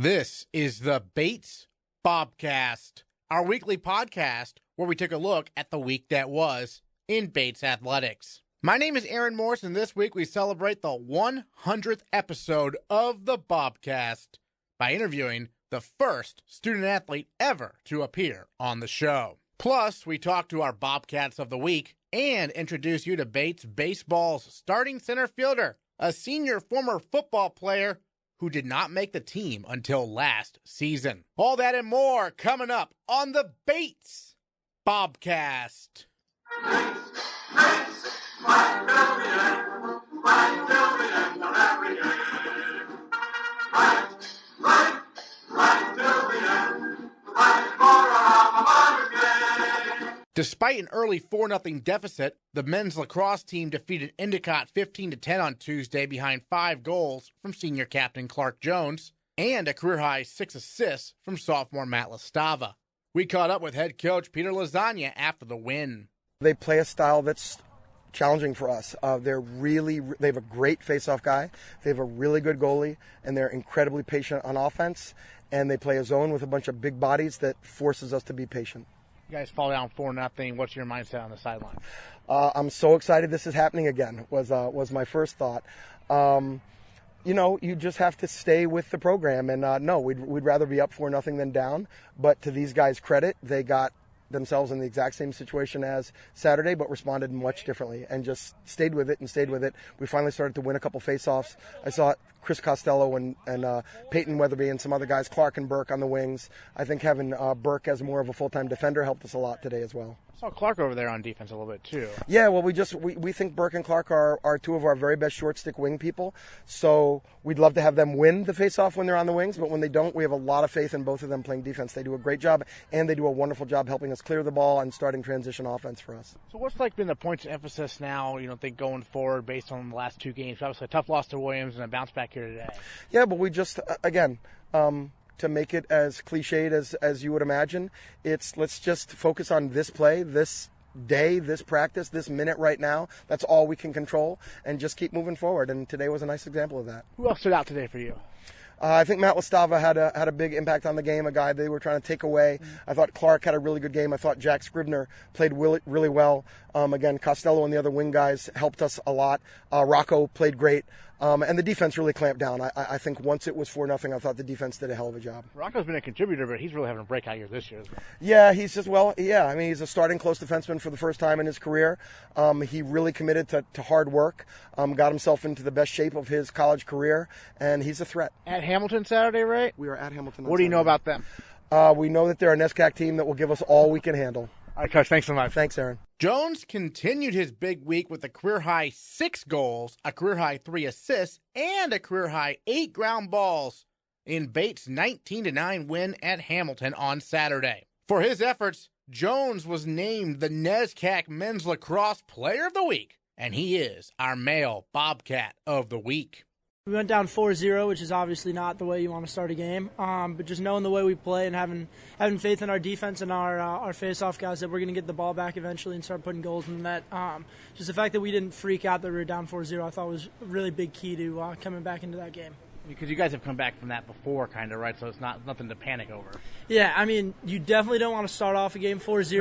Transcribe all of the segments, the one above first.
This is the Bates Bobcast, our weekly podcast where we take a look at the week that was in Bates athletics. My name is Aaron Morse, and this week we celebrate the 100th episode of the Bobcast by interviewing the first student athlete ever to appear on the show. Plus, we talk to our Bobcats of the week and introduce you to Bates Baseball's starting center fielder, a senior former football player who did not make the team until last season. All that and more coming up on the Bates Bobcast. Bates, 5 billion, 5 billion of every game. Right billion, fight for a game. Despite an early 4-0 deficit, the men's lacrosse team defeated Endicott 15-10 on Tuesday behind 5 goals from senior captain Clarke Jones and a career-high 6 assists from sophomore Matt Lastava. We caught up with head coach Peter Lasagna after the win. They play a style that's challenging for us. They have a great face-off guy. They have a really good goalie, and they're incredibly patient on offense. And they play a zone with a bunch of big bodies that forces us to be patient. You guys fall down 4-0. What's your mindset on the sideline? I'm so excited this is happening again, was my first thought. You just have to stay with the program. And no, we'd rather be up 4-0 than down. But to these guys' credit, they got themselves in the exact same situation as Saturday, but responded much differently and just stayed with it. We finally started to win a couple face-offs. I saw Chris Costello and Peyton Weatherby and some other guys, Clarke and Burke on the wings. I think having Burke as more of a full-time defender helped us a lot today as well. I saw Clarke over there on defense a little bit too. Yeah, well, we think Burke and Clarke are two of our very best short-stick wing people, so we'd love to have them win the face-off when they're on the wings, but when they don't, we have a lot of faith in both of them playing defense. They do a great job, and they do a wonderful job helping us clear the ball and starting transition offense for us. So what's been the points of emphasis now, think going forward based on the last 2 games? Obviously a tough loss to Williams and a bounce back here today. Yeah, but we just, again, to make it as cliched as you would imagine, let's just focus on this play, this day, this practice, this minute right now. That's all we can control, and just keep moving forward. And today was a nice example of that. Who else stood out today for you? I think Matt Lastava had a big impact on the game, a guy they were trying to take away. I thought Clarke had a really good game. I thought Jack Scribner played really well. Again, Costello and the other wing guys helped us a lot. Rocco played great. And the defense really clamped down. I think once it was 4-0, I thought the defense did a hell of a job. Rocco's been a contributor, but he's really having a breakout year this year. Yeah, he's a starting close defenseman for the first time in his career. He really committed to hard work, got himself into the best shape of his college career, and he's a threat. At Hamilton Saturday, right? We are at Hamilton. What do you know about them? We know that they're a NESCAC team that will give us all we can handle. All right, Coach, thanks so much. Thanks, Aaron. Jones continued his big week with a career-high 6 goals, a career-high 3 assists, and a career-high 8 ground balls in Bates' 19-9 win at Hamilton on Saturday. For his efforts, Jones was named the NESCAC Men's Lacrosse Player of the Week, and he is our male Bobcat of the Week. We went down 4-0, which is obviously not the way you want to start a game. But just knowing the way we play and having faith in our defense and our face-off guys that we're going to get the ball back eventually and start putting goals in the net. Just the fact that we didn't freak out that we were down 4-0, I thought was a really big key to coming back into that game. Because you guys have come back from that before, kind of, right? So it's nothing to panic over. Yeah, I mean, you definitely don't want to start off a game 4-0,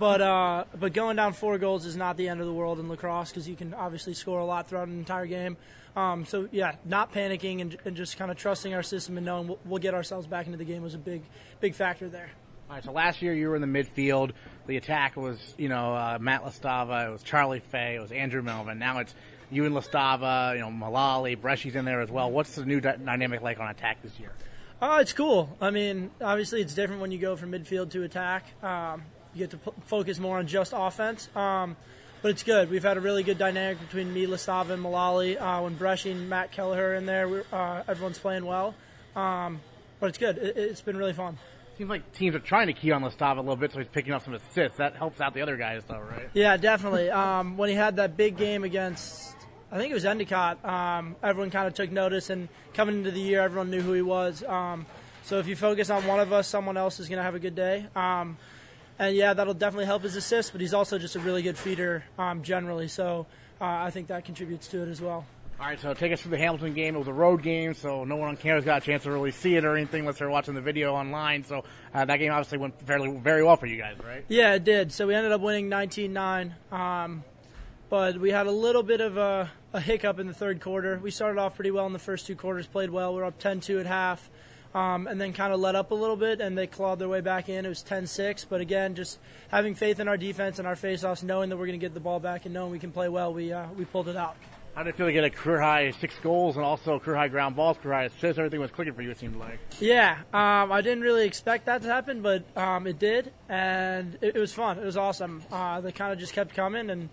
no. But going down 4 goals is not the end of the world in lacrosse because you can obviously score a lot throughout an entire game. So, yeah, not panicking and just kind of trusting our system and knowing we'll get ourselves back into the game was a big factor there. All right, so last year you were in the midfield. The attack was, Matt Lastava, it was Charlie Fay, it was Andrew Melvin. Now it's you and Lastava, Malali, Bresci's in there as well. What's the new dynamic like on attack this year? It's cool. I mean, obviously it's different when you go from midfield to attack. You get to focus more on just offense. But it's good. We've had a really good dynamic between me, Lastava, and Malali. When Bresci and Matt Kelleher are in there, everyone's playing well. But it's good. It's been really fun. Seems like teams are trying to key on Lastava a little bit, so he's picking up some assists. That helps out the other guys, though, right? Yeah, definitely. When he had that big game against, I think it was Endicott, everyone kind of took notice, and coming into the year, everyone knew who he was. So if you focus on one of us, someone else is going to have a good day. And, yeah, that'll definitely help his assist, but he's also just a really good feeder generally. So I think that contributes to it as well. All right, so take us through the Hamilton game. It was a road game, so no one on camera's got a chance to really see it or anything unless they're watching the video online. So that game obviously went very well for you guys, right? Yeah, it did. So we ended up winning 19-9, but we had a little bit of a hiccup in the third quarter. We started off pretty well in the first two quarters, played well. We were up 10-2 at half, and then kind of let up a little bit, and they clawed their way back in. It was 10-6, but again, just having faith in our defense and our faceoffs, knowing that we're going to get the ball back and knowing we can play well, we pulled it out. How did it feel to get a career-high 6 goals and also career-high ground balls, career-high assists? Everything was clicking for you, it seemed like. Yeah, I didn't really expect that to happen, but it did, and it was fun. It was awesome. They kind of just kept coming, and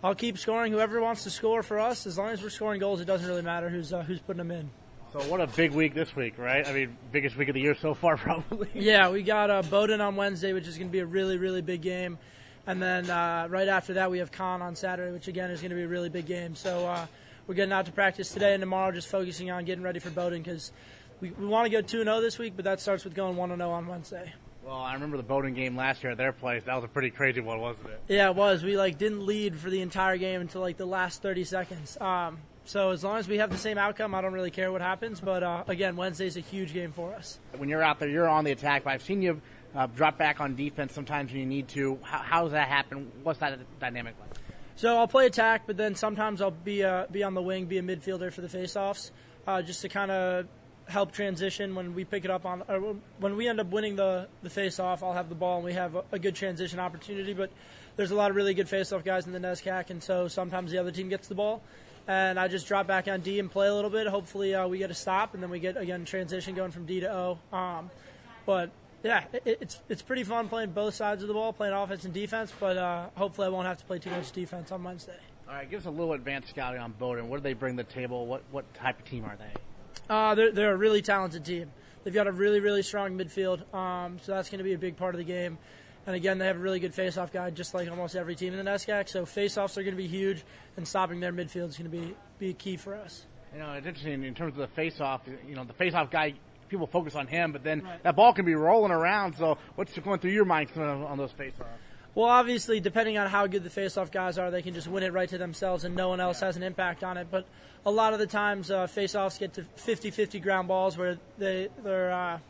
I'll keep scoring. Whoever wants to score for us, as long as we're scoring goals, it doesn't really matter who's putting them in. So what a big week this week, right? I mean, biggest week of the year so far, probably. Yeah, we got Bowdoin on Wednesday, which is going to be a really, really big game. And then right after that, we have Con on Saturday, which, again, is going to be a really big game. So we're getting out to practice today and tomorrow, just focusing on getting ready for Bowdoin because we want to go 2-0 this week, but that starts with going 1-0 on Wednesday. Well, I remember the Bowdoin game last year at their place. That was a pretty crazy one, wasn't it? Yeah, it was. We didn't lead for the entire game until the last 30 seconds. So as long as we have the same outcome, I don't really care what happens. But, again, Wednesday's a huge game for us. When you're out there, you're on the attack, but I've seen you drop back on defense sometimes when you need to. How does that happen? What's that dynamic like? So I'll play attack, but then sometimes I'll be on the wing, be a midfielder for the faceoffs, just to kind of help transition when we pick it up on, or when we end up winning the faceoff. I'll have the ball and we have a good transition opportunity. But there's a lot of really good faceoff guys in the NESCAC, and so sometimes the other team gets the ball, and I just drop back on D and play a little bit. Hopefully we get a stop, and then we get again transition going from D to O. But yeah, it's pretty fun playing both sides of the ball, playing offense and defense, but hopefully I won't have to play too much defense on Wednesday. All right, give us a little advanced scouting on Bowdoin. What do they bring to the table? What type of team are they? They're a really talented team. They've got a really, really strong midfield, so that's going to be a big part of the game. And again, they have a really good face-off guy, just like almost every team in the NESCAC, so face-offs are going to be huge, and stopping their midfield is going to be key for us. You know, it's interesting in terms of the face-off. You know, the face-off guy, people focus on him, but then that ball can be rolling around. So what's going through your mind on those face-offs? Well, obviously, depending on how good the face-off guys are, they can just win it right to themselves and no one else has an impact on it. But a lot of the times, face-offs get to 50-50 ground balls where they're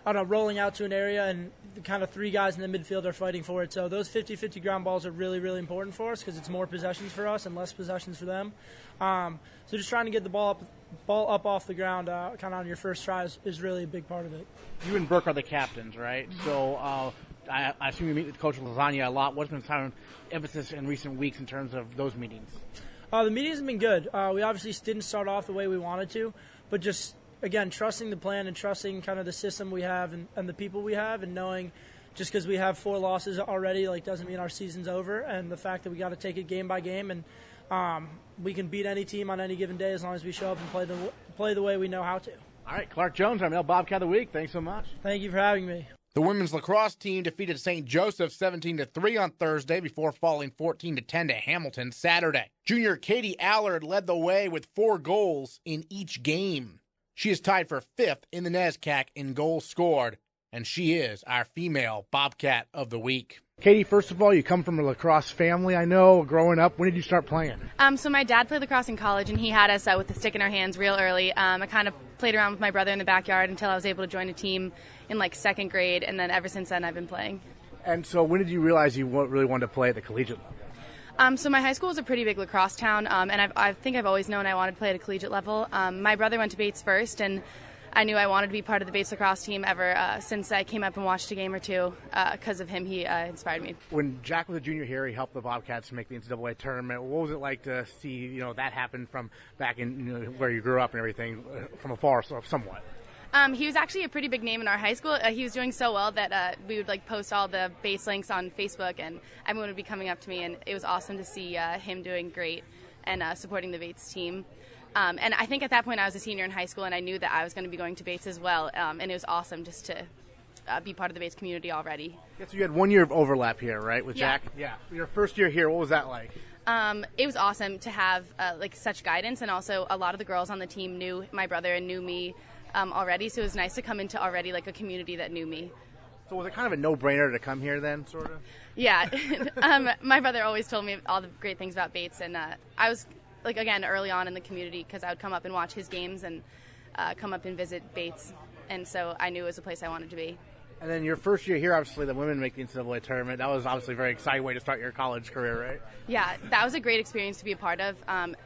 rolling out to an area and the kind of three guys in the midfield are fighting for it. So those 50-50 ground balls are really, really important for us because it's more possessions for us and less possessions for them. So just trying to get the ball up off the ground kind of on your first try is really a big part of it. You and Burke are the captains, right? So I assume you meet with Coach Lasagna a lot. What's been some emphasis in recent weeks in terms of those meetings? The meetings have been good. We obviously didn't start off the way we wanted to, but just, again, trusting the plan and trusting kind of the system we have and the people we have, and knowing just because we have 4 losses already doesn't mean our season's over, and the fact that we got to take it game by game, and we can beat any team on any given day as long as we show up and play the way we know how to. All right, Clarke Jones, our male Bobcat of the Week. Thanks so much. Thank you for having me. The women's lacrosse team defeated St. Joseph 17-3 on Thursday before falling 14-10 to Hamilton Saturday. Junior Katie Allard led the way with 4 goals in each game. She is tied for 5th in the NESCAC in goals scored, and she is our female Bobcat of the Week. Katie, first of all, you come from a lacrosse family, I know, growing up. When did you start playing? So my dad played lacrosse in college, and he had us with the stick in our hands real early. I kind of played around with my brother in the backyard until I was able to join a team in 2nd grade, and then ever since then I've been playing. And so when did you realize you really wanted to play at the collegiate level? So my high school was a pretty big lacrosse town, and I think I've always known I wanted to play at a collegiate level. My brother went to Bates first, and I knew I wanted to be part of the Bates lacrosse team ever since I came up and watched a game or two. Because of him, he inspired me. When Jack was a junior here, he helped the Bobcats make the NCAA tournament. What was it like to see that happen from back in where you grew up and everything from afar, somewhat? He was actually a pretty big name in our high school. He was doing so well that we would post all the Bates links on Facebook, and everyone would be coming up to me, and it was awesome to see him doing great and supporting the Bates team. And I think at that point I was a senior in high school, and I knew that I was going to be going to Bates as well, and it was awesome just to be part of the Bates community already. Yeah, so you had 1 year of overlap here, right, with Jack? Yeah. Your first year here, what was that like? It was awesome to have such guidance, and also a lot of the girls on the team knew my brother and knew me already, so it was nice to come into already a community that knew me. So was it kind of a no-brainer to come here then, sort of? Yeah. My brother always told me all the great things about Bates, and I was like, again, early on in the community, because I would come up and watch his games and come up and visit Bates. And so I knew it was a place I wanted to be. And then your first year here, obviously, the women make the NCAA tournament. That was obviously a very exciting way to start your college career, right? Yeah, that was a great experience to be a part of.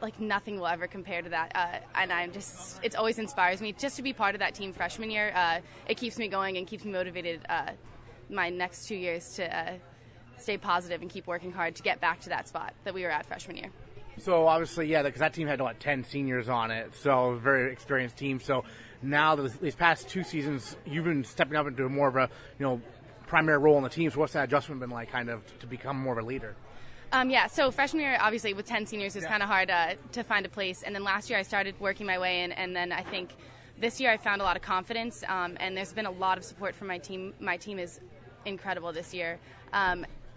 Like, nothing will ever compare to that. And it always inspires me just to be part of that team freshman year. It keeps me going and keeps me motivated my next 2 years to stay positive and keep working hard to get back to that spot that we were at freshman year. So, obviously, yeah, because that team had, 10 seniors on it, so a very experienced team. So now these past 2 seasons, you've been stepping up into more of a, primary role on the team. So what's that adjustment been like, kind of, to become more of a leader? Yeah, so freshman year, obviously, with 10 seniors, it was kind of hard to find a place. And then last year, I started working my way in, and then I think this year I found a lot of confidence, and there's been a lot of support from my team. My team is incredible this year.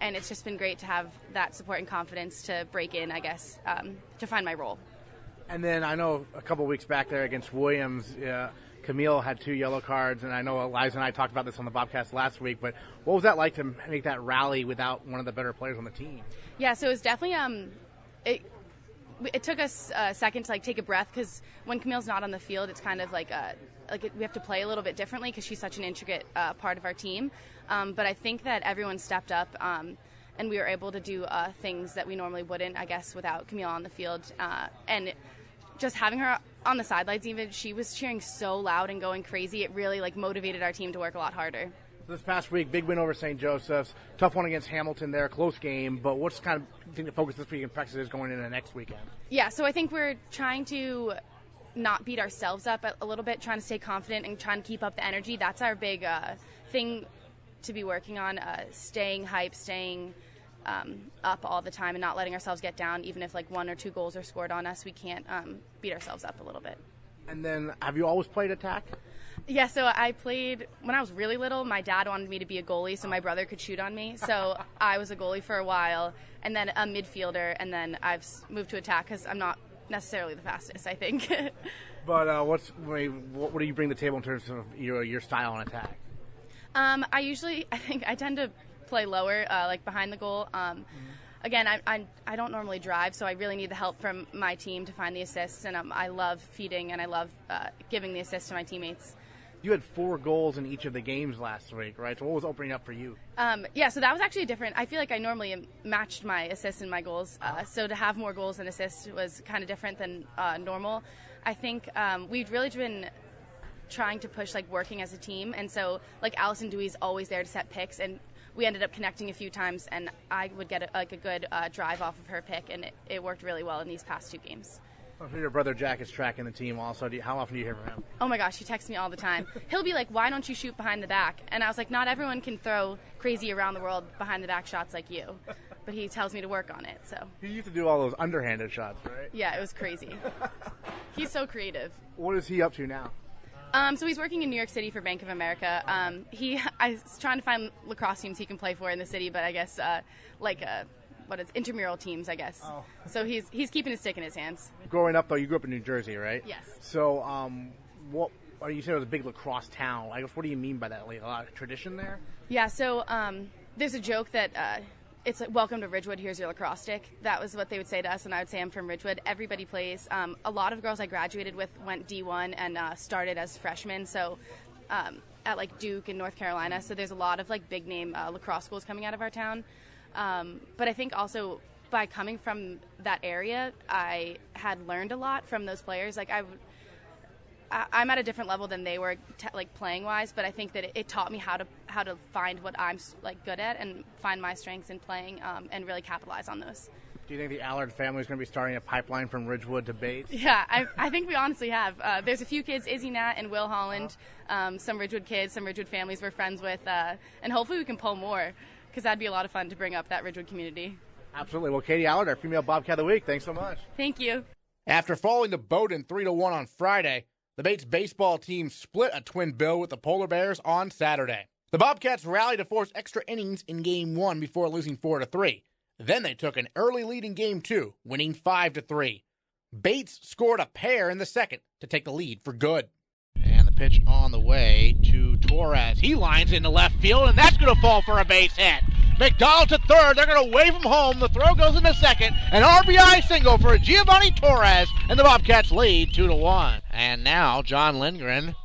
And it's just been great to have that support and confidence to break in, I guess, to find my role. And then I know a couple weeks back there against Williams, Camille had 2 yellow cards, and I know Eliza and I talked about this on the Bobcast last week, but what was that like to make that rally without one of the better players on the team? Yeah, so it was definitely it took us a second to take a breath, because when Camille's not on the field, it's kind of we have to play a little bit differently because she's such an intricate part of our team. But I think that everyone stepped up, and we were able to do things that we normally wouldn't, I guess, without Camille on the field. And just having her on the sidelines, even, she was cheering so loud and going crazy. It really motivated our team to work a lot harder. This past week, big win over St. Joseph's, tough one against Hamilton there, close game, but what's kind of thing to focus this week in practice is going into the next weekend? Yeah, so I think we're trying to not beat ourselves up a little bit, trying to stay confident and trying to keep up the energy. That's our big thing to be working on, staying hype, staying up all the time and not letting ourselves get down. Even if 1 or 2 goals are scored on us, we can't beat ourselves up a little bit. And then, have you always played attack? Yeah, so I played, when I was really little, my dad wanted me to be a goalie so my brother could shoot on me. So I was a goalie for a while, and then a midfielder, and then I've moved to attack because I'm not necessarily the fastest, I think. But what do you bring to the table in terms of your style on attack? I tend to play lower, behind the goal. Again, I don't normally drive, so I really need the help from my team to find the assists, and I love feeding and I love giving the assists to my teammates. You had 4 goals in each of the games last week, right? So what was opening up for you? Yeah, so that was actually different. I feel like I normally matched my assists and my goals, so to have more goals and assists was kind of different than normal. I think we've really been trying to push working as a team, and so Allison Dewey's always there to set picks, and we ended up connecting a few times, and I would get a good drive off of her pick, and it worked really well in these past 2 games. So your brother Jack is tracking the team also. How often do you hear from him? Oh my gosh, he texts me all the time. He'll be like, "Why don't you shoot behind the back?" And I was like, "Not everyone can throw crazy around the world behind the back shots like you." But he tells me to work on it. So he used to do all those underhanded shots, right? Yeah, it was crazy. He's so creative. What is he up to now? So he's working in New York City for Bank of America. I was trying to find lacrosse teams he can play for in the city, but I guess intramural teams, I guess. Oh. So he's keeping his stick in his hands. Growing up, though, you grew up in New Jersey, right? Yes. So you said it was a big lacrosse town. I guess, what do you mean by that? A lot of tradition there? Yeah, so there's a joke that it's welcome to Ridgewood, here's your lacrosse stick. That was what they would say to us, and I would say I'm from Ridgewood. Everybody plays. A lot of girls I graduated with went D1 and started as freshmen, so at Duke and North Carolina. So there's a lot of big name lacrosse schools coming out of our town. But I think also by coming from that area, I had learned a lot from those players. I'm at a different level than they were, playing wise. But I think that it taught me how to find what I'm good at and find my strengths in playing and really capitalize on those. Do you think the Allard family is going to be starting a pipeline from Ridgewood to Bates? Yeah, I think we honestly have. There's a few kids, Izzy Nat and Will Holland, some Ridgewood kids, some Ridgewood families we're friends with, and hopefully we can pull more, because that'd be a lot of fun to bring up that Ridgewood community. Absolutely. Well, Katie Allard, our female Bobcat of the Week, thanks so much. Thank you. After falling to Bowdoin 3-1 on Friday, the Bates baseball team split a twin bill with the Polar Bears on Saturday. The Bobcats rallied to force extra innings in Game 1 before losing 4-3. Then they took an early lead in Game 2, winning 5-3. Bates scored a pair in the second to take the lead for good. And the pitch on the way to Torres. He lines into left field, and that's going to fall for a base hit. McDonald to third. They're going to wave him home. The throw goes into second. An RBI single for Giovanni Torres, and the Bobcats lead 2-1. And now John Lindgren,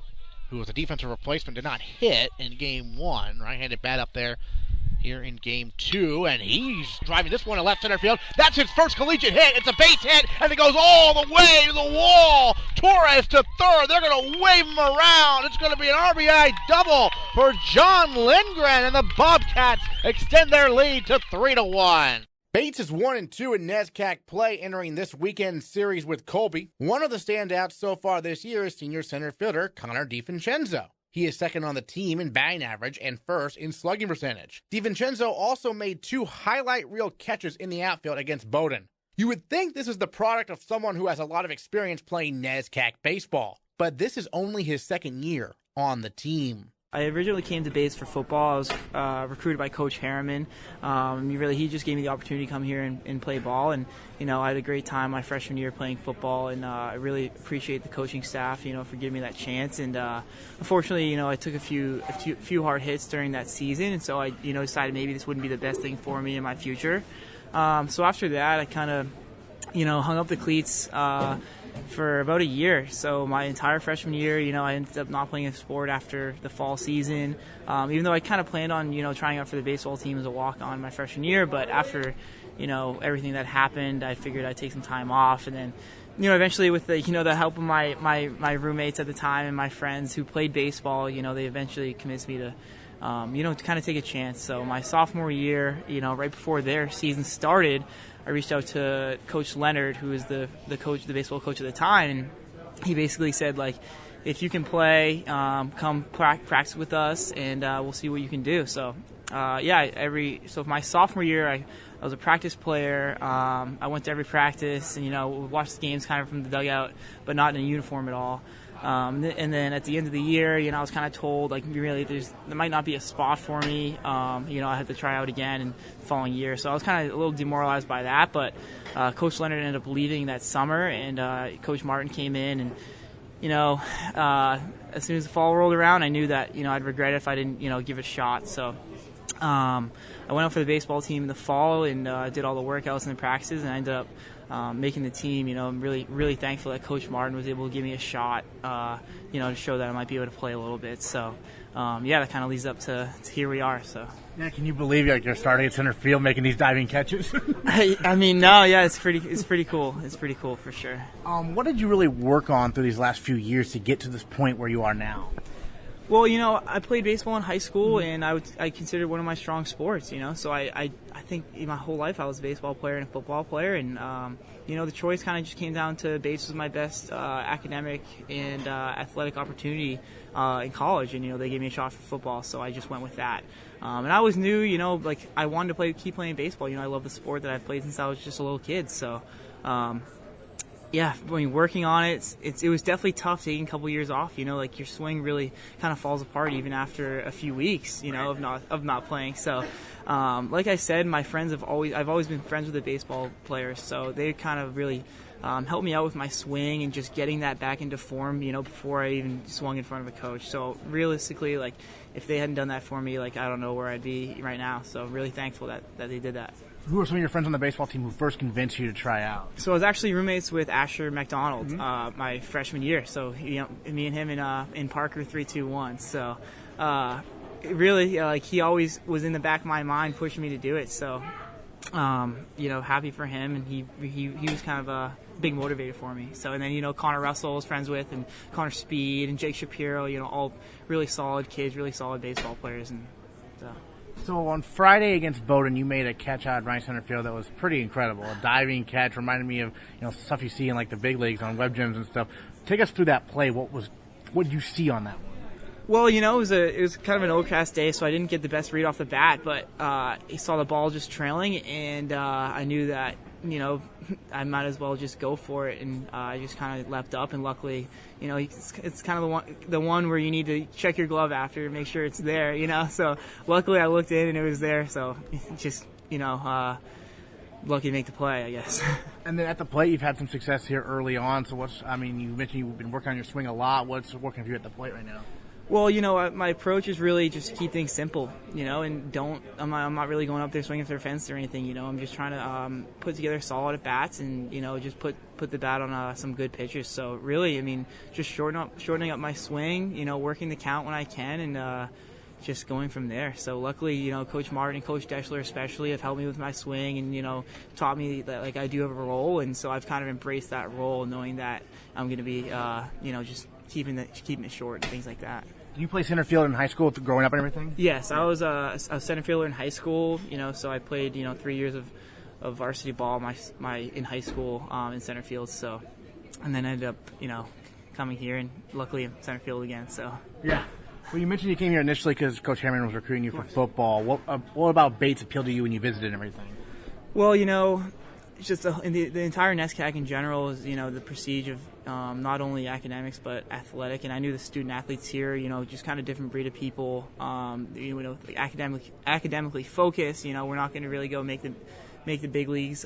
who was a defensive replacement, did not hit in game 1. Right-handed bat up there here in game 2, and he's driving this one to left center field. That's his first collegiate hit. It's a base hit, and it goes all the way to the wall. Torres to third. They're going to wave him around. It's going to be an RBI double for John Lindgren, and the Bobcats extend their lead to 3-1. Bates is 1-2 in NESCAC play entering this weekend series with Colby. One of the standouts so far this year is senior center fielder Connor DiVincenzo. He is second on the team in batting average and first in slugging percentage. DiVincenzo also made 2 highlight reel catches in the outfield against Bowdoin. You would think this is the product of someone who has a lot of experience playing NESCAC baseball, but this is only his second year on the team. I originally came to Bates for football. I was recruited by Coach Harriman. He just gave me the opportunity to come here and play ball. And, I had a great time my freshman year playing football. And I really appreciate the coaching staff, for giving me that chance. And unfortunately, I took a few hard hits during that season. And so I, decided maybe this wouldn't be the best thing for me in my future. So after that, I kind of, hung up the cleats for about a year. So my entire freshman year, I ended up not playing a sport after the fall season, even though I kind of planned on, trying out for the baseball team as a walk-on my freshman year. But after, everything that happened, I figured I'd take some time off. And then, eventually with the, the help of my roommates at the time and my friends who played baseball, they eventually convinced me to, to kind of take a chance. So my sophomore year, right before their season started, I reached out to Coach Leonard, who was the baseball coach at the time, and he basically said, if you can play, come practice with us, and we'll see what you can do. So, so for my sophomore year, I was a practice player. I went to every practice, and watched the games kind of from the dugout, but not in a uniform at all. And then at the end of the year, I was kind of told, really, there might not be a spot for me. I had to try out again in the following year. So I was kind of a little demoralized by that. But Coach Leonard ended up leaving that summer, and Coach Martin came in. And, as soon as the fall rolled around, I knew that, I'd regret it if I didn't, give it a shot. So I went out for the baseball team in the fall and did all the workouts and the practices, and I ended up making the team. I'm really, really thankful that Coach Martin was able to give me a shot, to show that I might be able to play a little bit. So, that kind of leads up to here we are. So. Yeah, can you believe you're starting at center field making these diving catches? It's pretty cool. It's pretty cool for sure. What did you really work on through these last few years to get to this point where you are now? Well, I played baseball in high school, and I considered one of my strong sports, So I think my whole life I was a baseball player and a football player, and the choice kind of just came down to Bates was my best academic and athletic opportunity in college, and they gave me a shot for football, so I just went with that. And I always knew, I wanted to keep playing baseball. I love the sport that I've played since I was just a little kid, so. Working on it, it was definitely tough taking a couple years off. Your swing really kind of falls apart even after a few weeks, of not playing. So, like I said, my friends I've always been friends with the baseball players, so they kind of really helped me out with my swing and just getting that back into form, before I even swung in front of a coach. So realistically, if they hadn't done that for me, I don't know where I'd be right now. So really thankful that they did that. Who are some of your friends on the baseball team who first convinced you to try out? So I was actually roommates with Asher McDonald my freshman year. So me and him in Parker 3-2-1. So really, he always was in the back of my mind pushing me to do it. So happy for him, and he was kind of a big motivator for me. So and then Connor Russell I was friends with, and Connor Speed and Jake Shapiro. All really solid kids, really solid baseball players, and so. So on Friday against Bowdoin, you made a catch out right center field that was pretty incredible. A diving catch, reminded me of stuff you see in the big leagues on web gyms and stuff. Take us through that play. What did you see on that one? Well, it was kind of an overcast day, so I didn't get the best read off the bat. But I saw the ball just trailing, and I knew that I might as well just go for it, and I just kind of leapt up, and luckily, it's kind of the one where you need to check your glove after to make sure it's there, So luckily I looked in and it was there, so just lucky to make the play, I guess. And then at the plate, you've had some success here early on. So you mentioned you've been working on your swing a lot. What's working for you at the plate right now? Well, my approach is really just to keep things simple, and I'm not really going up there swinging for the fence or anything, I'm just trying to put together solid at bats and, just put the bat on some good pitches. So really, just shortening up my swing, working the count when I can and just going from there. So luckily, Coach Martin and Coach Deschler especially have helped me with my swing and, taught me that like I do have a role. And so I've kind of embraced that role knowing that I'm going to be, just keeping it short and things like that. Did you play center field in high school growing up and everything? Yes, I was a center fielder in high school. So I played 3 years of varsity ball in high school in center field. So, and then ended up coming here and luckily in center field again. So yeah. Well, you mentioned you came here initially because Coach Harriman was recruiting you for football. What about Bates appealed to you when you visited and everything? Well, it's just the entire NESCAC in general is, the prestige of not only academics but athletic. And I knew the student athletes here, just kind of different breed of people, academically focused. We're not going to really go make the big leagues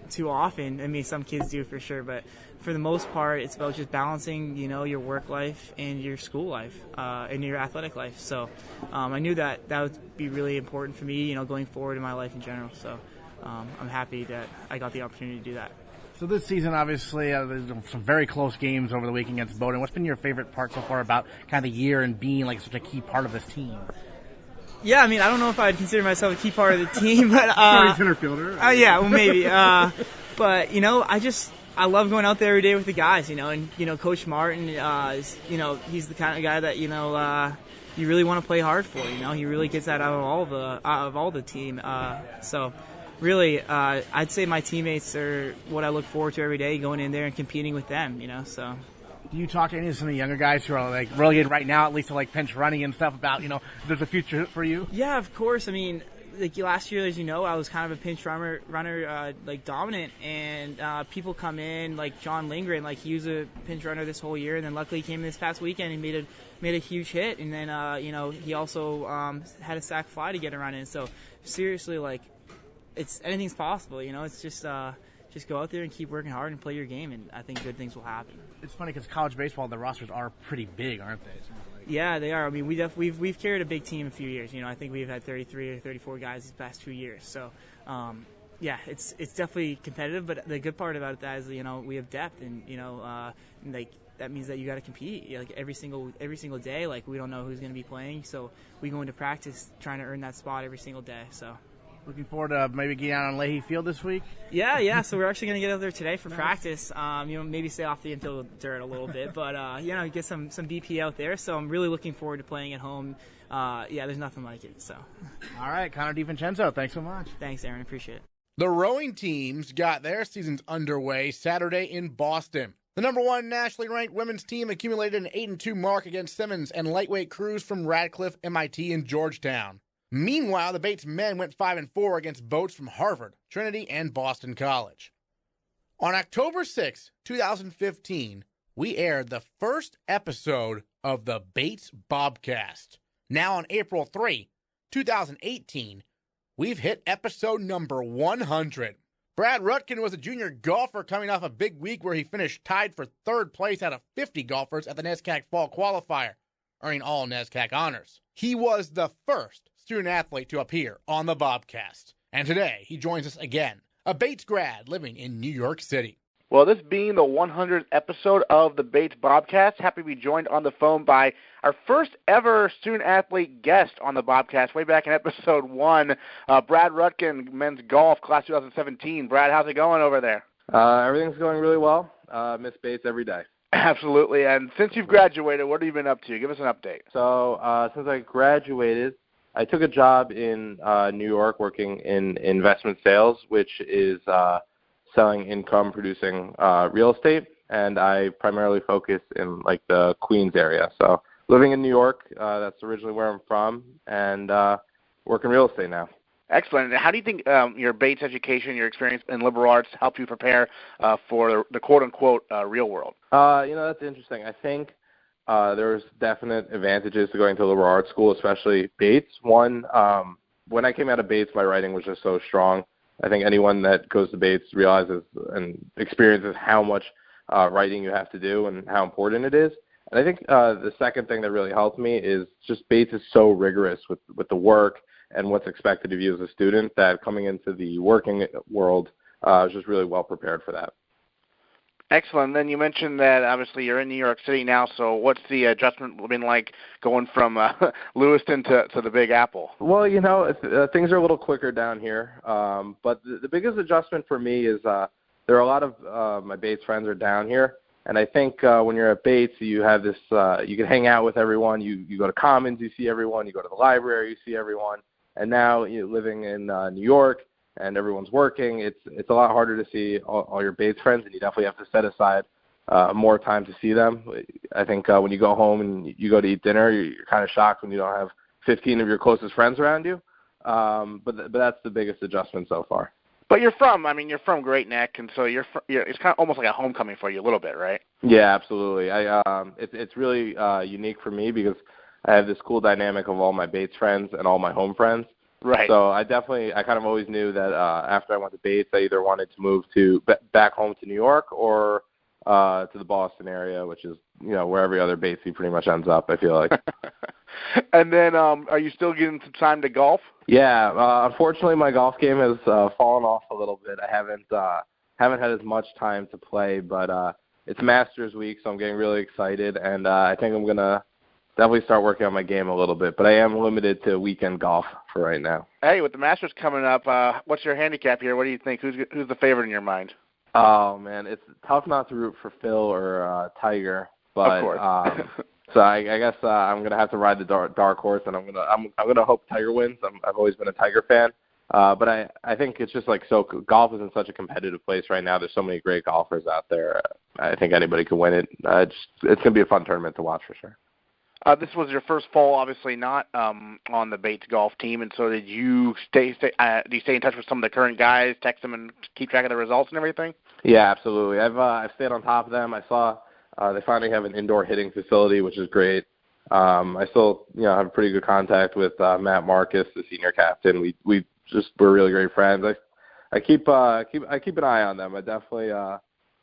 too often. Some kids do for sure, but for the most part, it's about just balancing, your work life and your school life and your athletic life. So I knew that would be really important for me, going forward in my life in general. So I'm happy that I got the opportunity to do that. So this season, obviously, there's some very close games over the week against Bowdoin. What's been your favorite part so far about kind of the year and being like such a key part of this team? Yeah, I don't know if I'd consider myself a key part of the team, but center fielder. Yeah, well, maybe. But I love going out there every day with the guys, and Coach Martin is, he's the kind of guy that you really want to play hard for. He really gets that out of all the team. So really, I'd say my teammates are what I look forward to every day, going in there and competing with them. So. Do you talk to some of the younger guys who are like relegated right now, at least to like pinch running and stuff about there's a future for you? Yeah, of course. Like last year, as you know, I was kind of a pinch runner, like dominant, and people come in like John Lindgren, like he was a pinch runner this whole year, and then luckily he came this past weekend and made a huge hit, and then he also had a sac fly to get a run in. So seriously, like anything's possible. It's just go out there and keep working hard and play your game, and I think good things will happen. It's funny because college baseball, the rosters are pretty big, aren't they? Yeah, they are. We've carried a big team a few years. I think we've had 33 or 34 guys these past 2 years. So, yeah, it's definitely competitive. But the good part about that is, we have depth, and like that means that you got to compete like every single day. Like we don't know who's going to be playing, so we go into practice trying to earn that spot every single day. So. Looking forward to maybe getting out on Leahy Field this week? Yeah. So we're actually going to get out there today for practice. Maybe stay off the infield dirt a little bit, but get some BP out there. So I'm really looking forward to playing at home. There's nothing like it. So. All right, Connor DiVincenzo, thanks so much. Thanks, Aaron. Appreciate it. The rowing teams got their seasons underway Saturday in Boston. The number one nationally ranked women's team accumulated an 8-2 mark against Simmons and lightweight crews from Radcliffe, MIT, and Georgetown. Meanwhile, the Bates men went 5-4 against boats from Harvard, Trinity, and Boston College. On October 6, 2015, we aired the first episode of the Bates Bobcast. Now on April 3, 2018, we've hit episode number 100. Brad Rutkin was a junior golfer coming off a big week where he finished tied for third place out of 50 golfers at the NESCAC Fall Qualifier, earning all NESCAC honors. He was the first student athlete to appear on the Bobcast. And today, he joins us again, a Bates grad living in New York City. Well, this being the 100th episode of the Bates Bobcast, happy to be joined on the phone by our first ever student athlete guest on the Bobcast, way back in episode 1, Brad Rutkin, men's golf, class 2017. Brad, how's it going over there? Everything's going really well. Miss Bates every day. Absolutely. And since you've graduated, what have you been up to? Give us an update. So since I graduated, I took a job in New York working in investment sales, which is selling income-producing real estate, and I primarily focus in like the Queens area. So living in New York, that's originally where I'm from, and working real estate now. Excellent. And how do you think your Bates education, your experience in liberal arts help you prepare for the quote-unquote real world? That's interesting. I think there's definite advantages to going to liberal arts school, especially Bates. One, when I came out of Bates, my writing was just so strong. I think anyone that goes to Bates realizes and experiences how much writing you have to do and how important it is. And I think the second thing that really helped me is just Bates is so rigorous with the work and what's expected of you as a student that coming into the working world, I was just really well prepared for that. Excellent. Then you mentioned that obviously you're in New York City now, so what's the adjustment been like going from Lewiston to the Big Apple? Well, things are a little quicker down here, but the biggest adjustment for me is there are a lot of my Bates friends are down here, and I think when you're at Bates, you have this, you can hang out with everyone, you go to Commons, you see everyone, you go to the library, you see everyone, and now you're living in New York, and everyone's working, it's a lot harder to see all your Bates friends, and you definitely have to set aside more time to see them. I think when you go home and you go to eat dinner, you're kind of shocked when you don't have 15 of your closest friends around you. But that's the biggest adjustment so far. But you're from Great Neck, and so it's kind of almost like a homecoming for you a little bit, right? Yeah, absolutely. It's really unique for me because I have this cool dynamic of all my Bates friends and all my home friends. Right. So I kind of always knew that after I went to Bates, I either wanted to move back home to New York or to the Boston area, which is, where every other Batesy pretty much ends up, I feel like. And then are you still getting some time to golf? Yeah. Unfortunately, my golf game has fallen off a little bit. I haven't had as much time to play, but it's Masters week, so I'm getting really excited, and I think I'm going to definitely start working on my game a little bit, but I am limited to weekend golf for right now. Hey, with the Masters coming up, what's your handicap here? What do you think? Who's the favorite in your mind? Oh, man, it's tough not to root for Phil or Tiger, but of course. so I guess I'm gonna have to ride the dark horse, and I'm gonna hope Tiger wins. I've always been a Tiger fan, but I think it's just golf is in such a competitive place right now. There's so many great golfers out there. I think anybody could win it. It's gonna be a fun tournament to watch for sure. This was your first fall, obviously not on the Bates golf team, and so did you do you stay in touch with some of the current guys, text them, and keep track of the results and everything? Yeah, absolutely. I've stayed on top of them. I saw they finally have an indoor hitting facility, which is great. I still have pretty good contact with Matt Marcus, the senior captain. We're really great friends. I keep an eye on them. I definitely.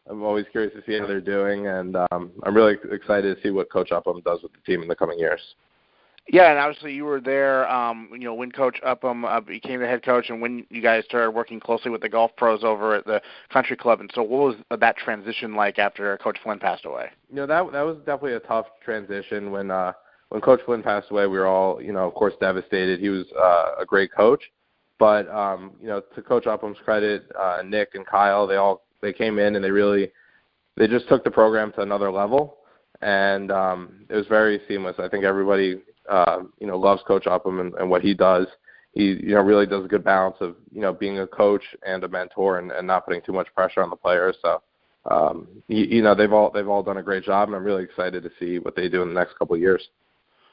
I'm always curious to see how they're doing, and I'm really excited to see what Coach Upham does with the team in the coming years. Yeah, and obviously you were there, when Coach Upham became the head coach, and when you guys started working closely with the golf pros over at the country club. And so, what was that transition like after Coach Flynn passed away? That was definitely a tough transition. When when Coach Flynn passed away, we were all, of course, devastated. He was a great coach. But, to Coach Upham's credit, Nick and Kyle, they came in and they just took the program to another level. And it was very seamless. I think everybody, loves Coach Upham and what he does. He, really does a good balance of, being a coach and a mentor and not putting too much pressure on the players. So, they've all done a great job, and I'm really excited to see what they do in the next couple of years.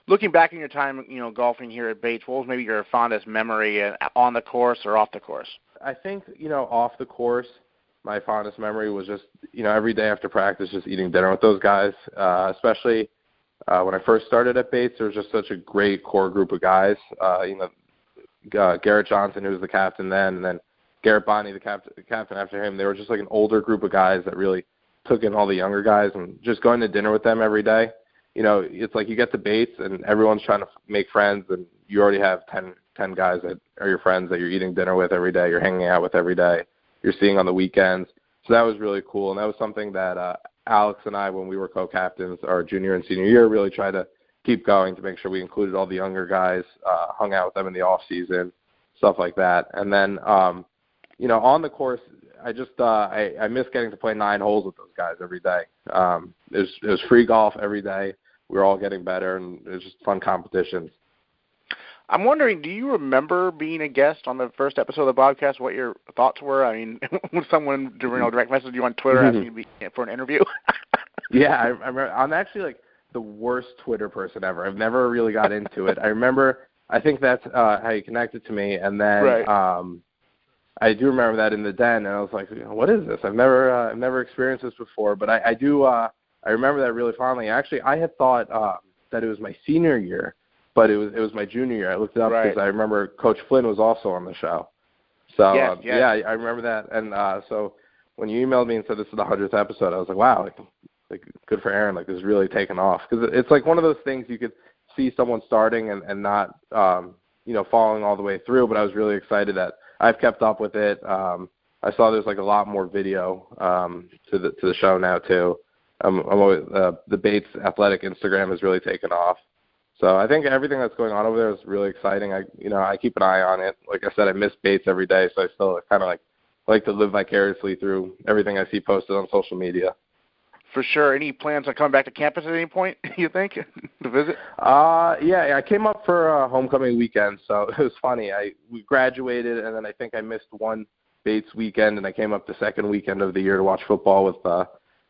Looking back in your time, golfing here at Bates, what was maybe your fondest memory on the course or off the course? I think, off the course, my fondest memory was just, every day after practice, just eating dinner with those guys, especially when I first started at Bates. There was just such a great core group of guys. Garrett Johnson, who was the captain then, and then Garrett Bonney, the captain after him. They were just like an older group of guys that really took in all the younger guys, and just going to dinner with them every day. It's like you get to Bates and everyone's trying to make friends, and you already have 10 guys that are your friends that you're eating dinner with every day, you're hanging out with every day, you're seeing on the weekends. So that was really cool, and that was something that Alex and I, when we were co-captains our junior and senior year, really tried to keep going to make sure we included all the younger guys, hung out with them in the off season, stuff like that. And then, on the course, I just I miss getting to play 9 holes with those guys every day. It was free golf every day. We were all getting better, and it was just fun competitions. I'm wondering, do you remember being a guest on the first episode of the Bobcast, what your thoughts were? I mean, was someone direct message you on Twitter asking you to be for an interview? Yeah, I remember. I'm actually the worst Twitter person ever. I've never really got into it. I think that's how you connected to me, and then right. I do remember that in the den, and I was like, what is this? I've never experienced this before, but I remember that really fondly. Actually, I had thought that it was my senior year, but it was my junior year. I looked it up because I remember Coach Flynn was also on the show. So yes. Yeah, I remember that. And so when you emailed me and said this is the 100th episode, I was like, wow, like, good for Aaron. Like, this is really taking off. Because it's like one of those things you could see someone starting and not, following all the way through. But I was really excited that I've kept up with it. I saw there's like a lot more video to the show now too. I'm always, the Bates Athletic Instagram has really taken off. So I think everything that's going on over there is really exciting. I keep an eye on it. Like I said, I miss Bates every day, so I still kind of like to live vicariously through everything I see posted on social media. For sure. Any plans on coming back to campus at any point, you think, to visit? Yeah, I came up for homecoming weekend, so it was funny. We graduated, and then I think I missed one Bates weekend, and I came up the second weekend of the year to watch football with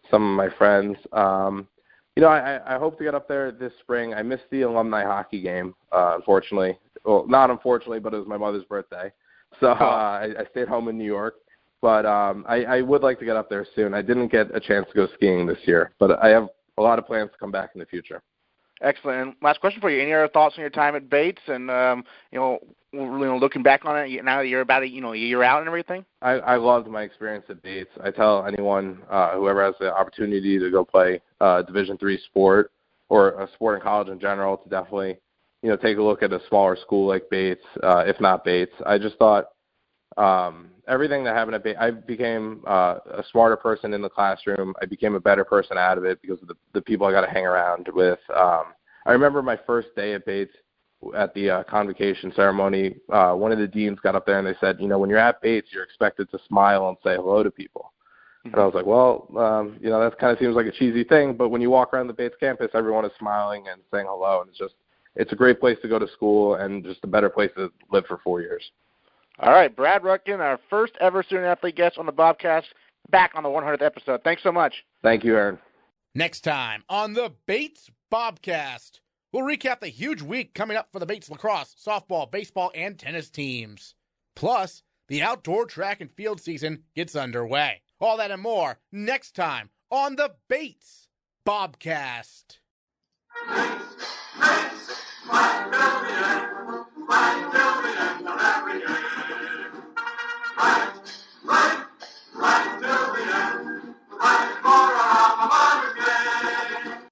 some of my friends. I hope to get up there this spring. I missed the alumni hockey game, unfortunately. Well, not unfortunately, but it was my mother's birthday. So I stayed home in New York. But I would like to get up there soon. I didn't get a chance to go skiing this year, but I have a lot of plans to come back in the future. Excellent. And last question for you. Any other thoughts on your time at Bates and, looking back on it now that you're about a year out and everything? I loved my experience at Bates. I tell anyone, whoever has the opportunity to go play Division III sport or a sport in college in general, to definitely, take a look at a smaller school like Bates, if not Bates. I just thought everything that happened at Bates, I became a smarter person in the classroom. I became a better person out of it because of the people I got to hang around with. I remember my first day at Bates at the convocation ceremony. One of the deans got up there and they said, when you're at Bates, you're expected to smile and say hello to people. Mm-hmm. And I was like, well, that kind of seems like a cheesy thing, but when you walk around the Bates campus, everyone is smiling and saying hello, and it's a great place to go to school and just a better place to live for 4 years. All right, Brad Rutkin, our first ever student-athlete guest on the Bobcast, back on the 100th episode. Thanks so much. Thank you, Aaron. Next time on the Bates Bobcast, we'll recap the huge week coming up for the Bates lacrosse, softball, baseball, and tennis teams. Plus, the outdoor track and field season gets underway. All that and more next time on the Bates Bobcast. Bates, 5 billion.